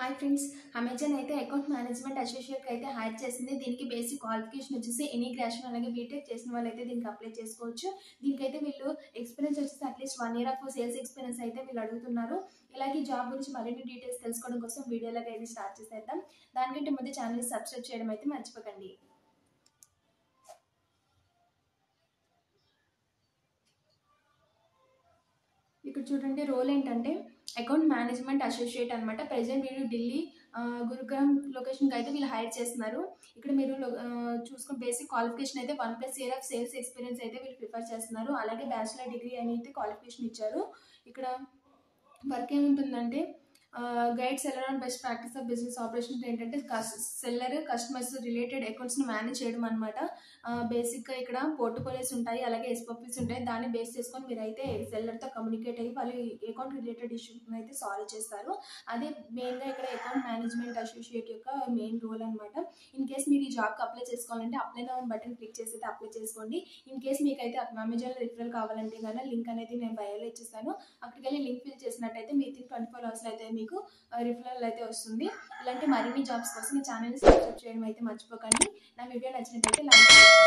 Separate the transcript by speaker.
Speaker 1: Hi friends, Amazon అయితే account management associate అయితే hire చేసింది. దీనికి బేసిక్ క్వాలిఫికేషన్ వచ్చేసి ఎనీ గ్రాడ్యుయేషన్ అలాగే బీటెక్ చేసిన వాళ్ళు అయితే దీనికి అప్లై చేసుకోవచ్చు. దీనికైతే వీళ్ళు ఎక్స్పీరియన్స్ వచ్చేసి at least 1 year of sales experience అయితే వీళ్ళు అడుగుతున్నారు. ఇలాగే జాబ్ గురించి మరిన్ని డీటెయిల్స్ తెలుసుకోవడం కోసం వీడియోలోకి అయితే స్టార్ట్ చేసేద్దాం. దానికంటే ముందు ఛానల్ని సబ్స్క్రైబ్ చేయడం అయితే మర్చిపోకండి. ఇక్కడ చూడండి, రోల్ ఏంటంటే అకౌంట్ మేనేజ్మెంట్ అసోసియేట్ అనమాట. ప్రెజెంట్ వీళ్ళు ఢిల్లీ గురుగ్రామ్ లొకేషన్కి అయితే వీళ్ళు హైర్ చేస్తున్నారు. ఇక్కడ మీరు చూసుకున్న బేసిక్ క్వాలిఫికేషన్ అయితే 1+ year ఆఫ్ సేల్స్ ఎక్స్పీరియన్స్ అయితే వీళ్ళు ప్రిఫర్ చేస్తున్నారు. అలాగే బ్యాచిలర్ డిగ్రీ అని అయితే క్వాలిఫికేషన్ ఇచ్చారు. ఇక్కడ వర్క్ ఏముంటుందంటే guide seller on best practice of business operation ఏంటంటే సెల్లర్ కస్టమర్స్ రిలేటెడ్ అకౌంట్స్ని మేనేజ్ చేయడం అనమాట. బేసిక్గా ఇక్కడ పోర్ట్ఫోలియోస్ ఉంటాయి, అలాగే ఎస్ఓపీస్ ఉంటాయి. దాన్ని బేస్ చేసుకొని మీరైతే సెల్లర్తో కమ్యూనికేట్ అయ్యి వాళ్ళు అకౌంట్ రిలేటెడ్ ఇష్యూస్ని అయితే సాల్వ్ చేస్తారు. అదే మెయిన్గా ఇక్కడ అకౌంట్ మేనేజ్మెంట్ అసోసియేట్ యొక్క మెయిన్ రోల్ అనమాట. ఇన్ కేస్ మీరు ఈ జాబ్కి అప్లై చేసుకోవాలంటే అప్లై నౌ బటన్ క్లిక్ చేసి అయితే అప్లై చేసుకోండి. ఇన్ కేస్ మీకైతే అమెజాన్లో రిఫరల్ కావాలంటే కానీ లింక్ అనేది నేను బయోలో ఇచ్చేస్తాను. అక్కడికి వెళ్ళి లింక్ ఫిల్ చేసినట్టయితే మీ 24 hours అయితే మీకు రిఫరల్ అయితే వస్తుంది. ఇలాంటి మరిన్ని జాబ్స్ కోసం మీ ఛానల్ని సబ్స్క్రైబ్ చేయడం అయితే మర్చిపోకండి. నా వీడియో నచ్చినట్టయితే లైక్ చేయండి.